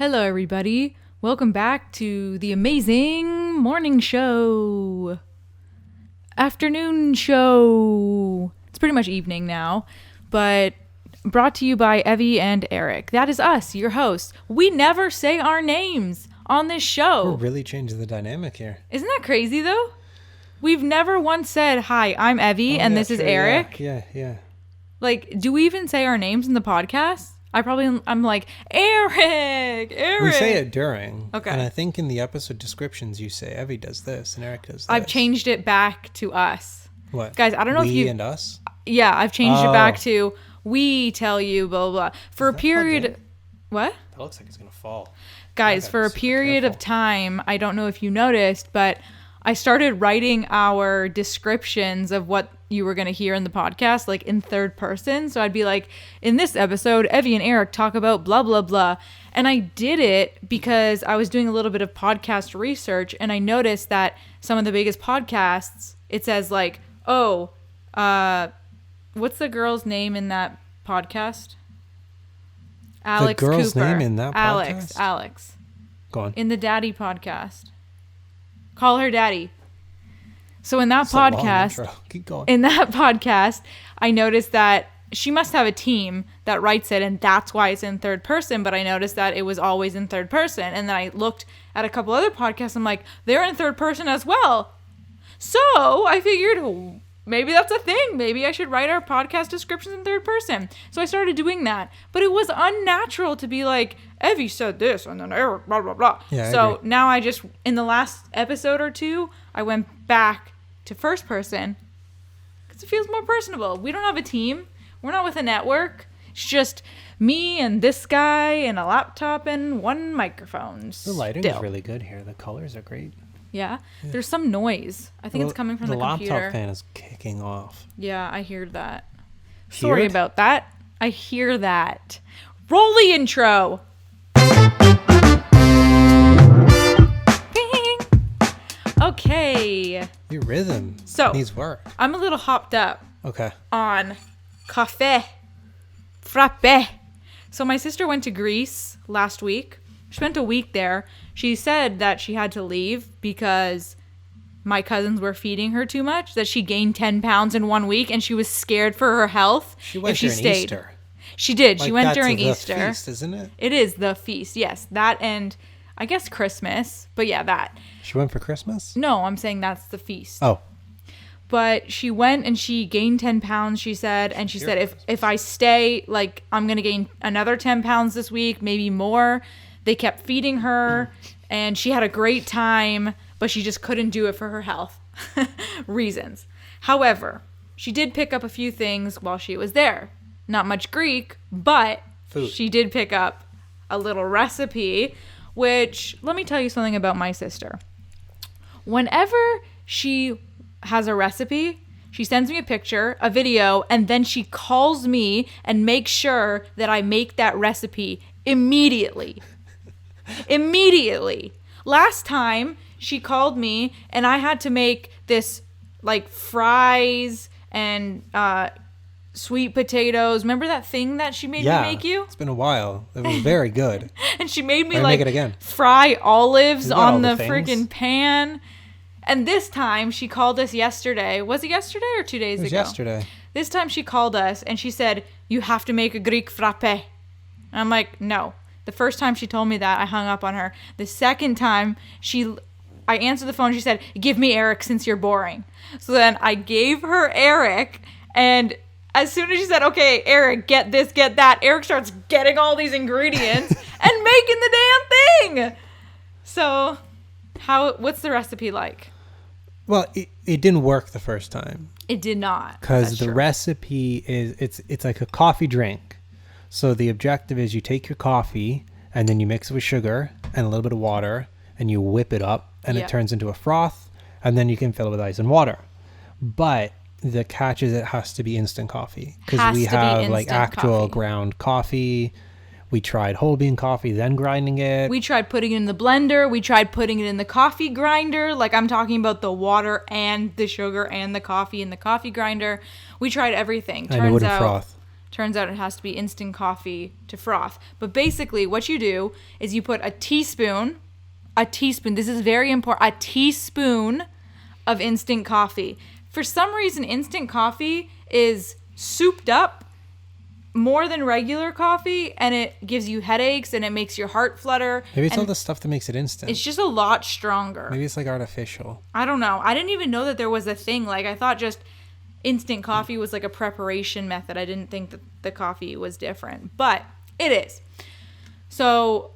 Hello, everybody. Welcome back to the amazing morning show. Afternoon show. It's pretty much evening now, but brought to you by Evie and Eric. That is us, your hosts. We never say our names on this show. We're really changing the dynamic here. Isn't that crazy, though? We've never once said, hi, I'm Evie, and this is Eric. Yeah. Like, do we even say our names in the podcast? I'm like, Eric. We say it during. Okay. And I think in the episode descriptions you say Evie does this and Eric does this. I've changed it back to us. What? Guys, I don't know if you... We and us? Yeah, I've changed it back to we tell you, blah, blah, blah. For a period... What? That looks like it's going to fall. Guys, for a period of time, I don't know if you noticed, but I started writing our descriptions of what you were going to hear in the podcast, like in third person. So I'd be like, in this episode, Evie and Eric talk about blah, blah, blah. And I did it because I was doing a little bit of podcast research, and I noticed that some of the biggest podcasts, it says like, what's the girl's name in that podcast? Alex Cooper. The girl's name in that podcast? Alex. Go on. In the Daddy podcast. Call her Daddy. So in that podcast, keep going. In that podcast, I noticed that she must have a team that writes it, and that's why it's in third person. But I noticed that it was always in third person. And then I looked at a couple other podcasts. I'm like, they're in third person as well. So I figured maybe that's a thing. Maybe I should write our podcast descriptions in third person. So I started doing that. But it was unnatural to be like, Evie said this, and then Eric, blah, blah, blah. Yeah, so now I just, in the last episode or two, I went back to first person because it feels more personable. We don't have a team. We're not with a network. It's just me and this guy and a laptop and one microphone. The lighting is really good here. The colors are great. Yeah. There's some noise. I think it's coming from the computer. The laptop fan is kicking off. Yeah, I hear that. Sorry about that. I hear that. Roll the intro. Okay. Your rhythm needs work. I'm a little hopped up. Okay. On café frappe. So my sister went to Greece last week. She spent a week there. She said that she had to leave because my cousins were feeding her too much, that she gained 10 pounds in 1 week, and she was scared for her health. She went during Easter. She did. She went during Easter. That's the feast, isn't it? It is the feast, yes. That and I guess Christmas. But yeah, that. She went for Christmas? No, I'm saying that's the feast. Oh. But she went and she gained 10 pounds, she said. And she said, if I stay, like, I'm going to gain another 10 pounds this week, maybe more. They kept feeding her, and she had a great time, but she just couldn't do it for her health reasons. However, she did pick up a few things while she was there. Not much Greek, but she did pick up a little recipe, which, let me tell you something about my sister. Whenever she has a recipe, she sends me a picture, a video, and then she calls me and makes sure that I make that recipe immediately. Immediately. Last time she called me and I had to make this like fries and sweet potatoes. Remember that thing that she made me make you? It's been a while. It was very good. And she made me make it again. Fry olives on the freaking pan. And this time she called us yesterday. Was it yesterday or 2 days ago? It was yesterday. This time she called us and she said, you have to make a Greek frappe. And I'm like, no. The first time she told me that, I hung up on her. The second time, I answered the phone. She said, give me Eric since you're boring. So then I gave her Eric, and as soon as she said, okay, Eric, get this, get that, Eric starts getting all these ingredients and making the damn thing. So what's the recipe like? Well, it didn't work the first time. It did not. Because the recipe it's like a coffee drink. So the objective is you take your coffee and then you mix it with sugar and a little bit of water and you whip it up and it turns into a froth, and then you can fill it with ice and water. But the catch is it has to be instant coffee because we have like actual ground coffee. We tried whole bean coffee, then grinding it. We tried putting it in the blender. We tried putting it in the coffee grinder. Like, I'm talking about the water and the sugar and the coffee in the coffee grinder. We tried everything. And it wouldn't froth. Turns out it has to be instant coffee to froth. But basically what you do is you put a teaspoon, this is very important, a teaspoon of instant coffee. For some reason, instant coffee is souped up more than regular coffee, and it gives you headaches and it makes your heart flutter. Maybe it's all the stuff that makes it instant. It's just a lot stronger. Maybe it's like artificial. I don't know. I didn't even know that there was a thing. Like, I thought just instant coffee was like a preparation method. I didn't think that the coffee was different, but it is. So,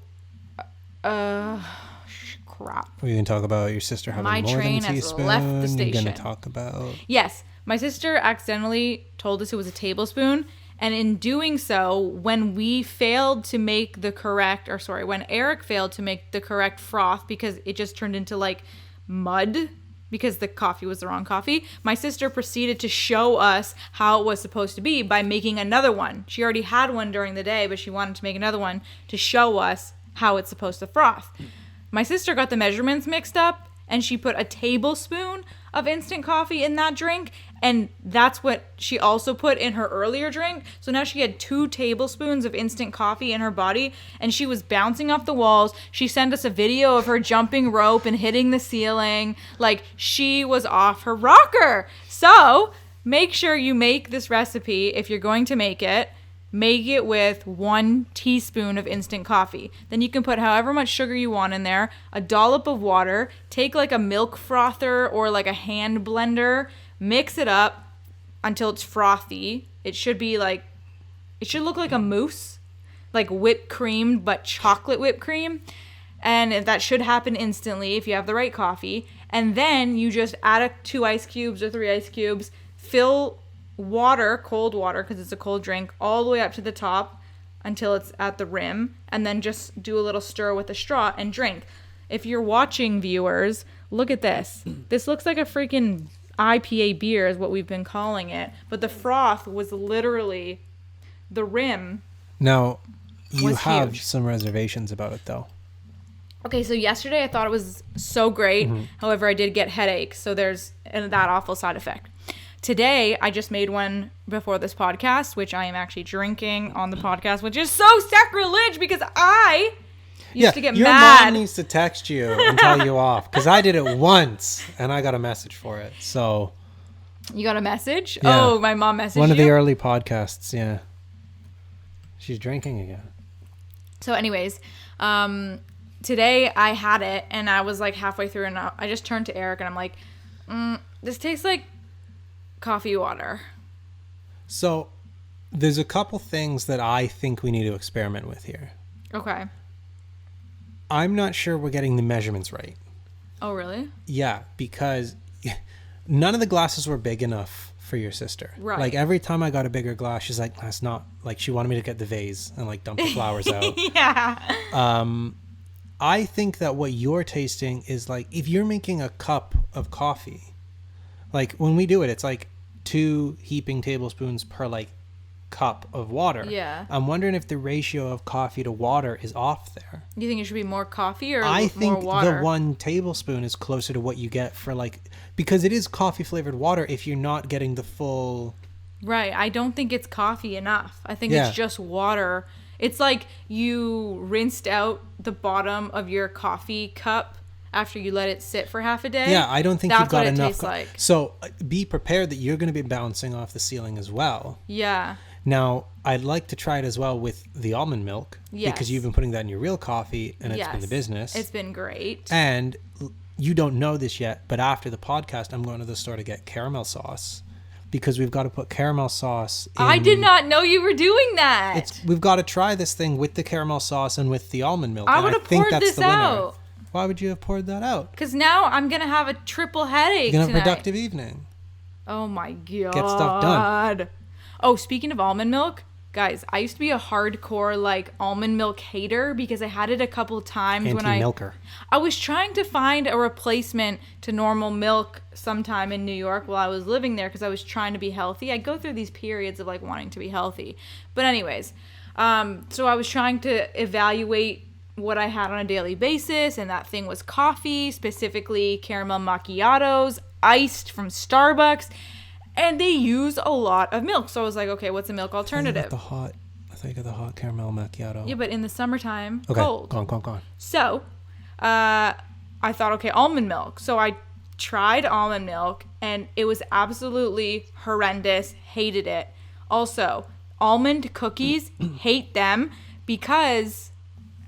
crap. We're going to talk about your sister having My more than a train has teaspoon. left the You're going station. to talk about... Yes, my sister accidentally told us it was a tablespoon, and in doing so, when Eric failed to make the correct froth because it just turned into like mud because the coffee was the wrong coffee, my sister proceeded to show us how it was supposed to be by making another one. She already had one during the day, but she wanted to make another one to show us how it's supposed to froth. My sister got the measurements mixed up, and she put a tablespoon of instant coffee in that drink, and that's what she also put in her earlier drink. So now she had 2 tablespoons of instant coffee in her body, and she was bouncing off the walls. She sent us a video of her jumping rope and hitting the ceiling. Like, she was off her rocker. So make sure you make this recipe if you're going to make it. Make it with 1 teaspoon of instant coffee. Then you can put however much sugar you want in there, a dollop of water, take like a milk frother or like a hand blender, mix it up until it's frothy. It should look like a mousse, like whipped cream, but chocolate whipped cream. And that should happen instantly if you have the right coffee. And then you just add 2 ice cubes or 3 ice cubes, fill cold water, because it's a cold drink, all the way up to the top until it's at the rim, and then just do a little stir with a straw and drink. If you're watching, viewers, look at this. This looks like a freaking IPA beer is what we've been calling it, but the froth was literally the rim. Now, you have huge. some reservations about it, though. Okay, so yesterday I thought it was so great. However, I did get headaches, so there's that awful side effect. Today, I just made one before this podcast, which I am actually drinking on the podcast, which is so sacrilege because I used to get your mad. Mom needs to text you and tell you off, because I did it once and I got a message for it. So You got a message? Yeah. Oh, my mom messaged one of you? the early podcasts, yeah. She's drinking again. So anyways, today I had it and I was like halfway through and I just turned to Eric and I'm like, this tastes like coffee water. So there's a couple things that I think we need to experiment with here. Okay. I'm not sure we're getting the measurements right. Oh, really? Yeah, because none of the glasses were big enough for your sister. Right. Like every time I got a bigger glass, she's like, that's not, like she wanted me to get the vase and like dump the flowers out. Yeah. I think that what you're tasting is like, if you're making a cup of coffee, like when we do it, it's like 2 heaping tablespoons per like cup of water. Yeah. I'm wondering if the ratio of coffee to water is off there. You think it should be more coffee or I more think water? the 1 tablespoon is closer to what you get for like, because it is coffee flavored water if you're not getting the full. Right. I don't think it's coffee enough. I think Yeah. it's just water. It's like you rinsed out the bottom of your coffee cup after you let it sit for half a day. Yeah, I don't think That's you've got what it enough. tastes like. So be prepared that you're going to be bouncing off the ceiling as well. Yeah. Now, I'd like to try it as well with the almond milk. Yes. Because you've been putting that in your real coffee and it's Yes. been the business. It's been great. And you don't know this yet, but after the podcast, I'm going to the store to get caramel sauce because we've got to put caramel sauce in. I did not know you were doing that. We've got to try this thing with the caramel sauce and with the almond milk. I and would have think poured that's this the winner. out. Why would you have poured that out? Because now I'm going to have a triple headache You're going to have a tonight. productive evening. Oh my God. Get stuff done. Oh, speaking of almond milk, guys, I used to be a hardcore like almond milk hater because I had it a couple of times when Anti-milker. I was trying to find a replacement to normal milk sometime in New York while I was living there because I was trying to be healthy. I go through these periods of like wanting to be healthy. But anyways, so I was trying to evaluate what I had on a daily basis, and that thing was coffee, specifically caramel macchiatos, iced from Starbucks. And they use a lot of milk. So I was like, okay, what's a milk alternative? I thought you got the hot caramel macchiato. Yeah, but in the summertime, Okay, cold. go on. So I thought, okay, almond milk. So I tried almond milk, and it was absolutely horrendous. Hated it. Also, almond cookies, hate them because,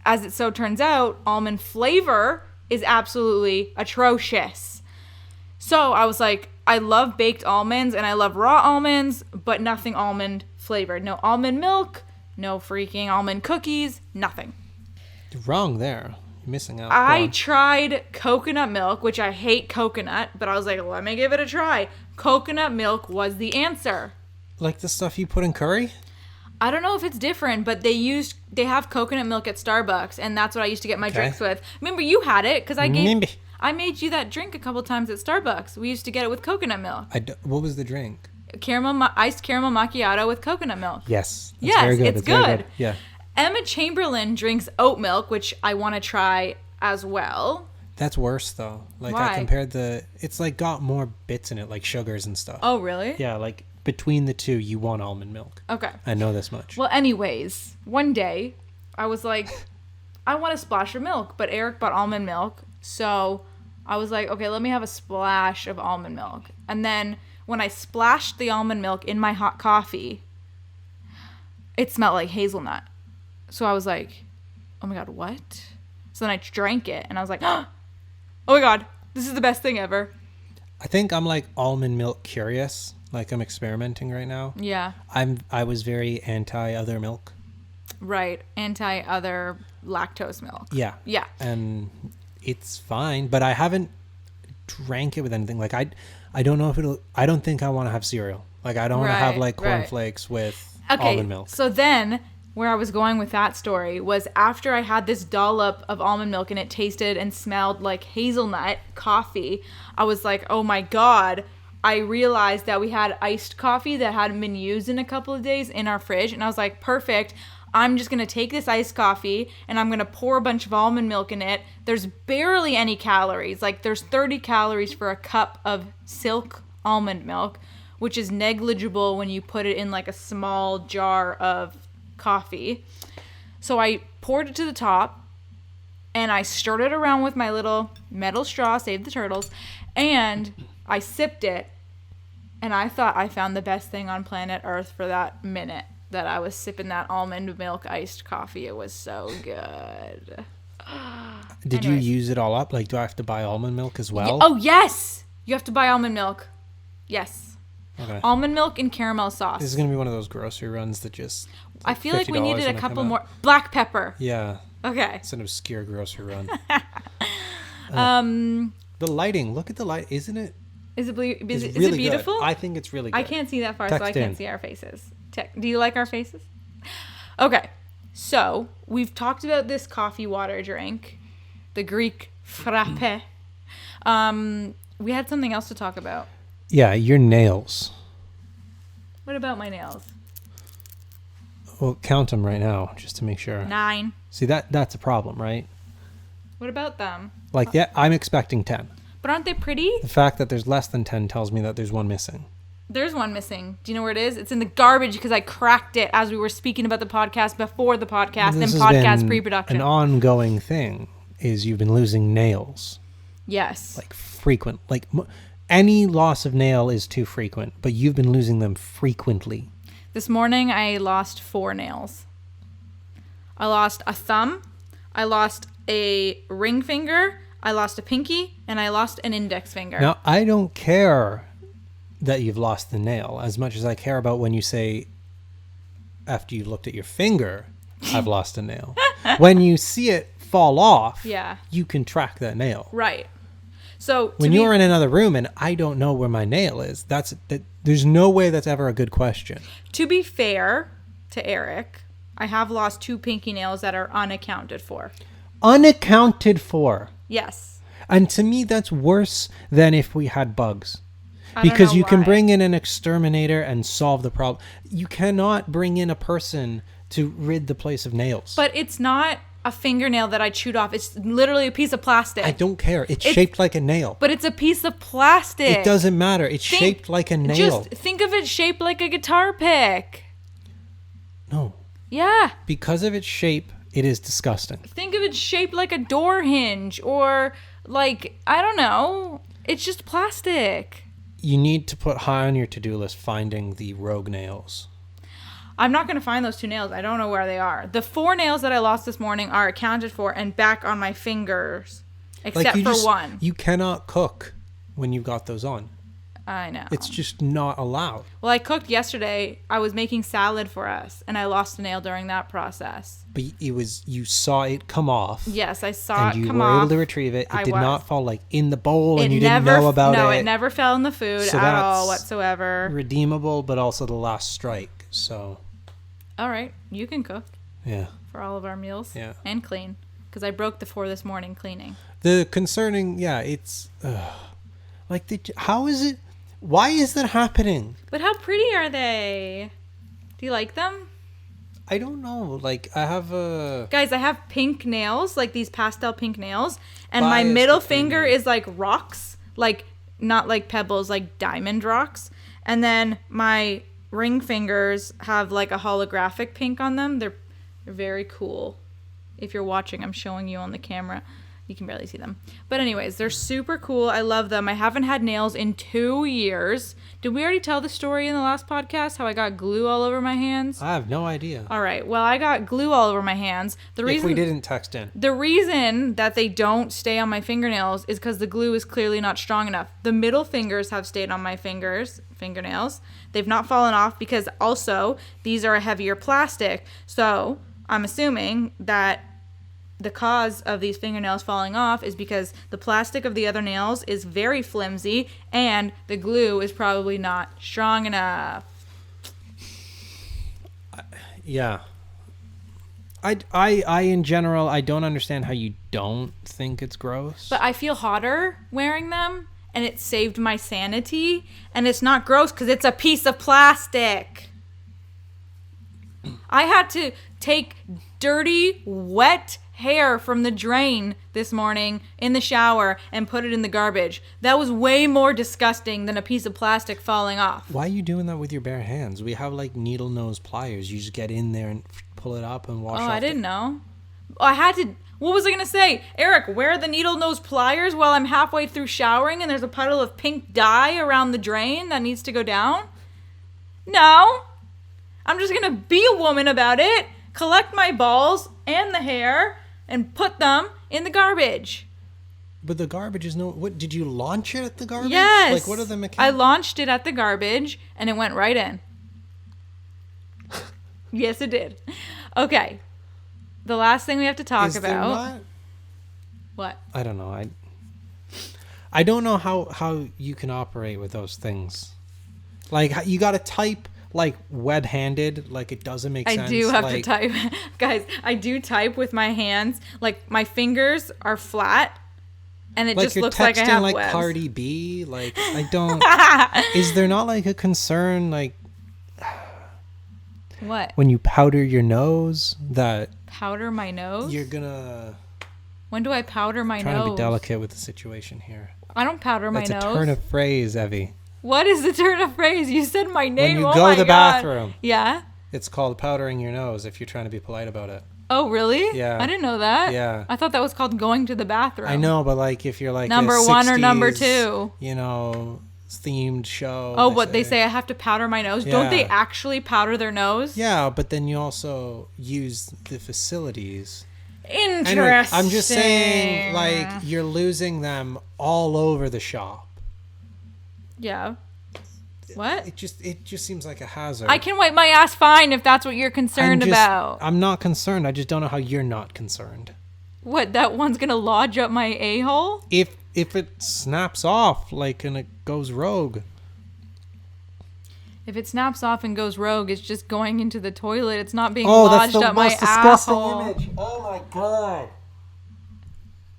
as it so turns out, almond flavor is absolutely atrocious. So I was like, I love baked almonds and I love raw almonds, but nothing almond flavored. No almond milk, no freaking almond cookies, nothing. You're wrong there. You're missing out. I tried coconut milk, which I hate coconut, but I was like, let me give it a try. Coconut milk was the answer. Like the stuff you put in curry? I don't know if it's different, but they have coconut milk at Starbucks, and that's what I used to get my drinks with. Remember, you had it because I made you that drink a couple times at Starbucks. We used to get it with coconut milk. What was the drink? Iced caramel macchiato with coconut milk. Yes. Yes, very good. it's good. Very good. Yeah. Emma Chamberlain drinks oat milk, which I want to try as well. That's worse though. Like Why? I compared it's like got more bits in it, like sugars and stuff. Oh, really? Yeah, like between the two, you want almond milk. Okay. I know this much. Well, anyways, one day I was like, I want a splash of milk, but Eric bought almond milk. So I was like, okay, let me have a splash of almond milk. And then when I splashed the almond milk in my hot coffee, it smelled like hazelnut. So I was like, oh my God, what? So then I drank it and I was like, oh my God, this is the best thing ever. I think I'm like almond milk curious. Like I'm experimenting right now. Yeah. I was very anti other milk. Right. Anti other lactose milk. Yeah. Yeah. And it's fine, but I haven't drank it with anything. Like I don't know if I don't think I want to have cereal. Like I don't want to have like cornflakes with almond milk. So then where I was going with that story was after I had this dollop of almond milk and it tasted and smelled like hazelnut coffee, I was like, oh my God. I realized that we had iced coffee that hadn't been used in a couple of days in our fridge. And I was like, perfect. I'm just going to take this iced coffee and I'm going to pour a bunch of almond milk in it. There's barely any calories. Like there's 30 calories for a cup of silk almond milk, which is negligible when you put it in like a small jar of coffee. So I poured it to the top and I stirred it around with my little metal straw, save the turtles, and I sipped it, and I thought I found the best thing on planet Earth for that minute that I was sipping that almond milk iced coffee. It was so good. Did you use it all up? Like, do I have to buy almond milk as well? Oh, yes! You have to buy almond milk. Yes. Okay. Almond milk and caramel sauce. This is going to be one of those grocery runs that just... I feel like we needed a couple more. Out. Black pepper. Yeah. Okay. It's an obscure grocery run. The lighting. Look at the light. Isn't it? Is it really beautiful? Good. I think it's really good. I can't see that far, so I can't see our faces. Do you like our faces? Okay. So, we've talked about this coffee water drink, the Greek frappe. We had something else to talk about. Yeah, your nails. What about my nails? Well, count them right now, just to make sure. 9. See, that's a problem, right? What about them? Like, yeah, I'm expecting 10. But aren't they pretty? The fact that there's less than 10 tells me that there's one missing. There's one missing. Do you know where it is? It's in the garbage because I cracked it as we were speaking about the podcast before the podcast and podcast pre-production. An ongoing thing is you've been losing nails. Yes. Like frequent. Like any loss of nail is too frequent, but you've been losing them frequently. This morning I lost 4 nails. I lost a thumb. I lost a ring finger. I lost a pinky. And I lost an index finger. Now, I don't care that you've lost the nail as much as I care about when you say, after you looked at your finger, I've lost a nail. When you see it fall off, yeah, you can track that nail. Right. So when you're in another room and I don't know where my nail is, there's no way that's ever a good question. To be fair to Eric, I have lost 2 pinky nails that are unaccounted for. Unaccounted for? Yes. And to me, that's worse than if we had bugs. Because you can bring in an exterminator and solve the problem. You cannot bring in a person to rid the place of nails. But it's not a fingernail that I chewed off. It's literally a piece of plastic. I don't care. It's shaped like a nail. But it's a piece of plastic. It doesn't matter. It's shaped like a nail. Just think of it shaped like a guitar pick. No. Yeah. Because of its shape, it is disgusting. Think of it shaped like a door hinge or like, I don't know. It's just plastic. You need to put high on your to-do list finding the rogue nails. I'm not going to find those 2 nails. I don't know where they are. The 4 nails that I lost this morning are accounted for and back on my fingers, except for one. You cannot cook when you've got those on. I know. It's just not allowed. Well, I cooked yesterday. I was making salad for us, and I lost a nail during that process. But you saw it come off. Yes, I saw it come off. And you were able to retrieve it. It did not fall like in the bowl, and you didn't know about it. No, it never fell in the food at all whatsoever. Redeemable, but also the last strike. So. All right, you can cook. Yeah. For all of our meals. Yeah. And clean, because I broke the 4 this morning cleaning. The concerning, it's like how is it? Why is that happening? But how pretty are they? Do you like them? I don't know. Like, I have Guys, I have pink nails, like these pastel pink nails. And my middle finger is like rocks. Like, not like pebbles, like diamond rocks. And then my ring fingers have like a holographic pink on them. They're very cool. If you're watching, I'm showing you on the camera. You can barely see them. But anyways, they're super cool. I love them. I haven't had nails in 2 years. Did we already tell the story in the last podcast? How I got glue all over my hands? I have no idea. All right. Well, I got glue all over my hands. If we didn't text in. The reason that they don't stay on my fingernails is because the glue is clearly not strong enough. The middle fingers have stayed on my fingernails. They've not fallen off because also these are a heavier plastic. So I'm assuming that the cause of these fingernails falling off is because the plastic of the other nails is very flimsy and the glue is probably not strong enough. Yeah. I in general, I don't understand how you don't think it's gross. But I feel hotter wearing them and it saved my sanity and it's not gross because it's a piece of plastic. I had to take dirty, wet hair from the drain this morning in the shower and put it in the garbage. That was way more disgusting than a piece of plastic falling off. Why are you doing that with your bare hands? We have like needle nose pliers. You just get in there and pull it up and wash off. Oh, I didn't know. I had to. What was I going to say? Eric, where are the needle nose pliers while I'm halfway through showering and there's a puddle of pink dye around the drain that needs to go down? No. I'm just going to be a woman about it, collect my balls and the hair, and put them in the garbage. But the garbage is no... What, did you launch it at the garbage? Yes. Like, what are the mechanics? I launched it at the garbage, and it went right in. Yes, it did. Okay. The last thing we have to talk about... There not... What? I don't know. I don't know how you can operate with those things. Like, you got to type... like wet-handed, like it doesn't make sense. I do have to type. Guys, I do type with my hands. Like my fingers are flat and it like just looks like I have like webs. Cardi B. Like I don't is there not like a concern like what? When you powder your nose that powder my nose? You're gonna When do I powder my nose? Trying to be delicate with the situation here. I don't powder my nose. That's a turn of phrase, Evie. What is the turn of phrase? You said my name. When you go to the bathroom. Yeah. It's called powdering your nose if you're trying to be polite about it. Oh, really? Yeah. I didn't know that. Yeah. I thought that was called going to the bathroom. I know, but like if you're like number 60s, 1 or number 2, you know, themed show. Oh, they say I have to powder my nose. Yeah. Don't they actually powder their nose? Yeah, but then you also use the facilities. Interesting. Anyway, I'm just saying, like, you're losing them all over the shop. Yeah. What? It just seems like a hazard. I can wipe my ass fine if that's what you're concerned about. I'm not concerned. I just don't know how you're not concerned. What, that one's gonna lodge up my a-hole? If it snaps off, like, and it goes rogue. If it snaps off and goes rogue, it's just going into the toilet. It's not being lodged up my asshole. That's the most disgusting image. Oh my god.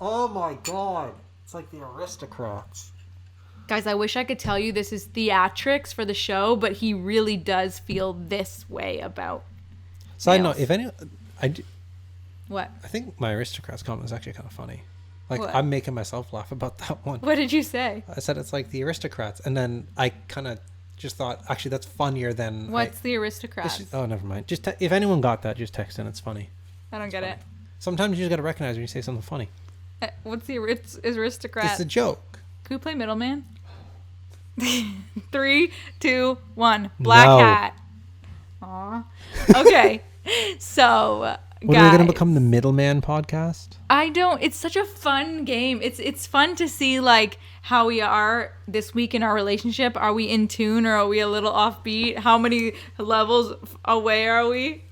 Oh my god. It's like the Aristocrats. Guys, I wish I could tell you this is theatrics for the show, but he really does feel this way about So nails. I know if any, What? I think my aristocrats comment was actually kind of funny. Like, What? I'm making myself laugh about that one. What did you say? I said it's like the aristocrats, and then I kind of just thought, actually, that's funnier than... What's the aristocrats? Oh, never mind. Just if anyone got that, just text in. It's funny. I don't get it. Sometimes you just got to recognize when you say something funny. What's the aristocrat? It's a joke. Can we play middleman? 3, 2, 1. Black No. hat. Aw. Okay. So, What, guys, are we going to become the middleman podcast? I don't. It's such a fun game. It's fun to see like how we are this week in our relationship. Are we in tune or are we a little offbeat? How many levels away are we?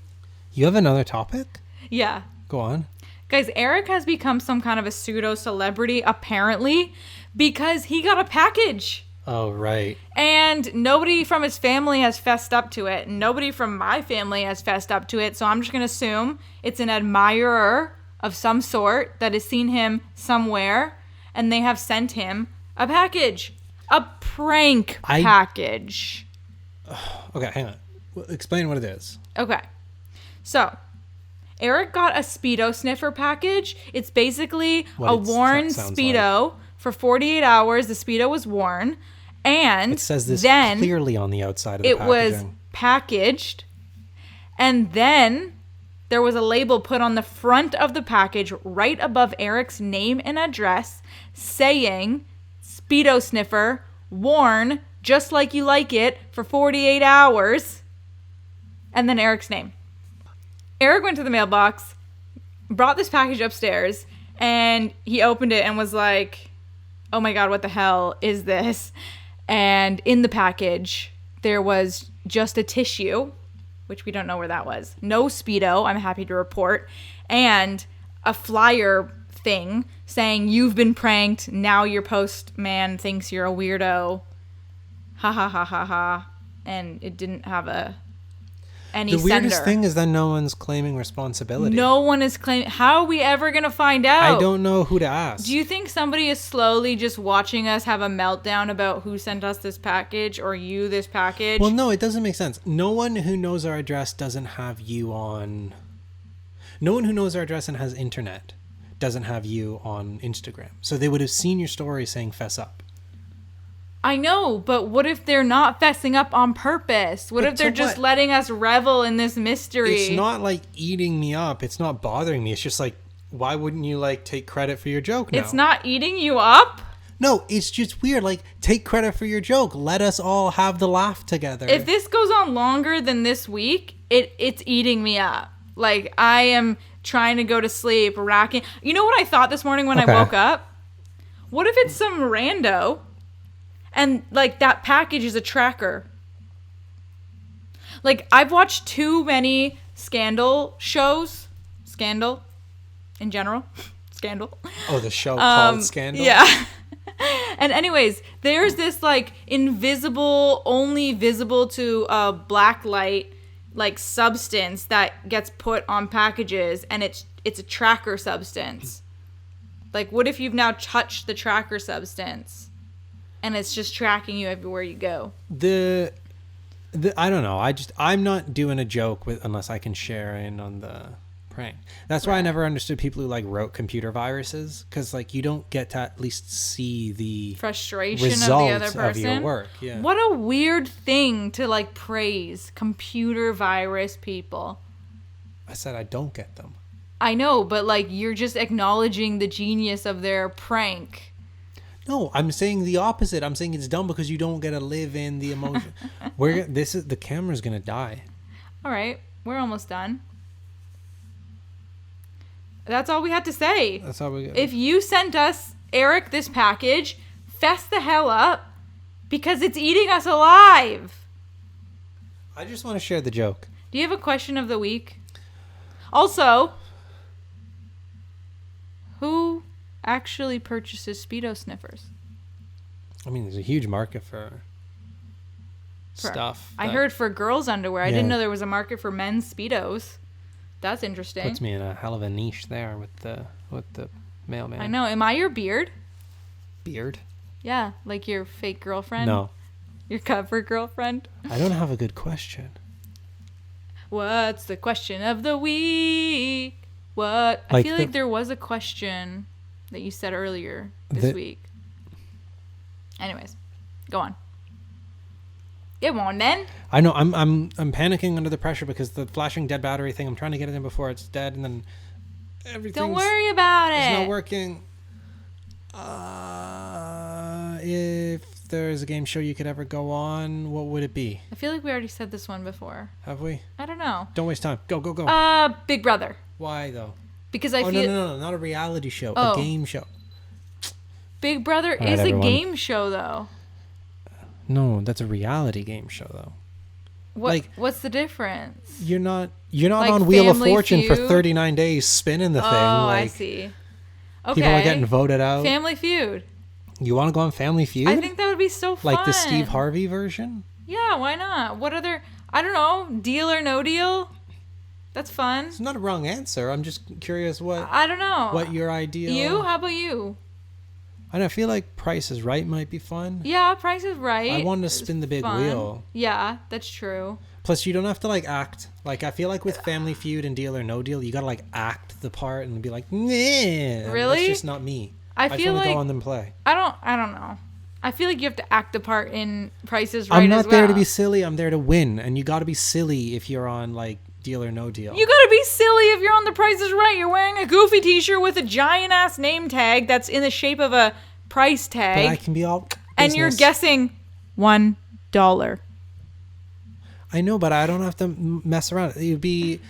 You have another topic? Yeah. Go on. Guys, Eric has become some kind of a pseudo celebrity apparently because he got a package. Oh, right. And nobody from his family has fessed up to it. Nobody from my family has fessed up to it. So I'm just going to assume it's an admirer of some sort that has seen him somewhere. And they have sent him a package. A prank package. Okay, hang on. Explain what it is. Okay. So, Eric got a Speedo sniffer package. It's basically a worn Speedo. For 48 hours, the Speedo was worn. And it says this then clearly on the outside of the it packaging. was packaged, and then there was a label put on the front of the package right above Eric's name and address saying Speedo sniffer, worn just like you like it for 48 hours, and then Eric's name. Eric went to the mailbox, brought this package upstairs, and he opened it and was like, oh my God, what the hell is this? And in the package, there was just a tissue, which we don't know where that was. No Speedo, I'm happy to report. And a flyer thing saying, you've been pranked. Now your postman thinks you're a weirdo. Ha ha ha ha ha. And it didn't have any The weirdest sender. thing is that no one's claiming responsibility. No one is claiming. How are we ever going to find out? I don't know who to ask. Do you think somebody is slowly just watching us have a meltdown about who sent us this package or you this package? Well, no, it doesn't make sense. No one who knows our address doesn't have you on... No one who knows our address and has internet doesn't have you on Instagram. So they would have seen your story saying fess up. I know, but what if they're not fessing up on purpose? What if they're just letting us revel in this mystery? It's not like eating me up. It's not bothering me. It's just like, why wouldn't you like take credit for your joke now? It's not eating you up? No, it's just weird. Like, take credit for your joke. Let us all have the laugh together. If this goes on longer than this week, it's eating me up. Like, I am trying to go to sleep, racking. You know what I thought this morning when I woke up? What if it's some rando and, like, that package is a tracker? Like, I've watched too many Scandal shows. Scandal, in general. Scandal. Oh, the show called Scandal? Yeah. And anyways, there's this, like, invisible, only visible to a black light, like, substance that gets put on packages, and it's a tracker substance. Like, what if you've now touched the tracker substance and it's just tracking you everywhere you go? I don't know. I'm not doing a joke unless I can share in on the prank. That's why I never understood people who like wrote computer viruses, because like you don't get to at least see the frustration of the other person. Of your work. Yeah. What a weird thing to like praise computer virus people. I said I don't get them. I know, but like you're just acknowledging the genius of their prank. No, I'm saying the opposite. I'm saying it's dumb because you don't get to live in the emotion. The camera's gonna die. All right, we're almost done. That's all we had to say. That's all we got. If you sent us, Eric, this package, fess the hell up because it's eating us alive. I just want to share the joke. Do you have a question of the week? Also, who actually purchases Speedo sniffers? I mean, there's a huge market for stuff. I heard for girls' underwear. I didn't know there was a market for men's Speedos. That's interesting. Puts me in a hell of a niche there with the mailman. I know. Am I your beard? Beard? Yeah, like your fake girlfriend? No. Your cover girlfriend? I don't have a good question. What's the question of the week? What? I Like feel the- like there was a question that you said earlier this week. Anyways, go on. Come on, then. I know. I'm panicking under the pressure because the flashing dead battery thing. I'm trying to get it in before it's dead, and then everything's Don't worry about it. It's not working. If there's a game show you could ever go on, what would it be? I feel like we already said this one before. Have we? I don't know. Don't waste time. Go. Big Brother. Why though? Because I feel no, not a reality show. Oh. A game show. Big Brother All right, is everyone. a game show, though. No, that's a reality game show though. What's the difference? You're not Like on Wheel of Family Fortune for Feud? 39 days spinning the thing. Oh, Like, I see. Okay. people are getting voted out. Family Feud. You want to go on Family Feud? I think that would be so fun. Like the Steve Harvey version? Yeah, why not? What other... I don't know. Deal or No Deal? That's fun. It's not a wrong answer. I'm just curious what I don't know. what your ideal... You? How about you? I feel like Price is Right might be fun. Yeah, Price is Right. I wanted to spin the big fun. wheel. Yeah, that's true. Plus, you don't have to act. I feel like with Family Feud and Deal or No Deal, you gotta act the part and be like, nah. Really? That's just not me. I just feel wanna like go on and play. I don't know. I feel like you have to act the part in Price is Right. I'm not as there to well. be silly. I'm there to win, and you gotta be silly if you're on Deal or No Deal. You gotta be silly if you're on The Price is Right. You're wearing a goofy T-shirt with a giant ass name tag that's in the shape of a price but I tag, can be all and you're business. guessing $1. I know, but I don't have to mess around. It would be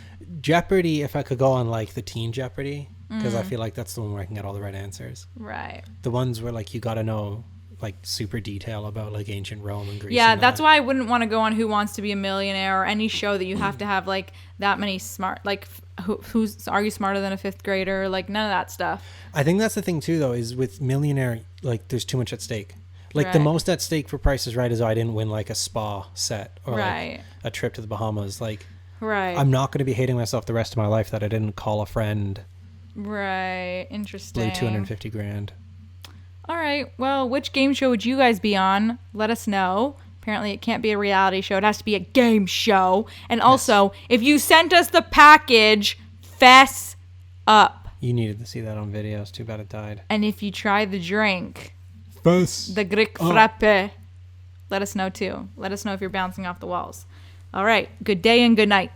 Jeopardy if I could go on the Teen Jeopardy, because I feel like that's the one where I can get all the right answers. Right. The ones where you gotta know super detail about ancient Rome and Greece. Yeah, and that's that. why I wouldn't want to go on Who Wants to Be a Millionaire or any show that you have to have that many smart who's Are You Smarter Than a Fifth Grader? None of that stuff. I think that's the thing too, though, is with Millionaire, there's too much at stake. The Right. most at stake for Price is Right is I didn't win a spa set or Right. a trip to the Bahamas. Right. I'm not going to be hating myself the rest of my life that I didn't call a friend, Right. Interesting. blew 250 grand. All right. Well, which game show would you guys be on? Let us know. Apparently, it can't be a reality show. It has to be a game show. And also, if you sent us the package, fess up. You needed to see that on video. It's too bad it died. And if you try the drink, Fess. the Greek frappe, let us know too. Let us know if you're bouncing off the walls. All right. Good day and good night.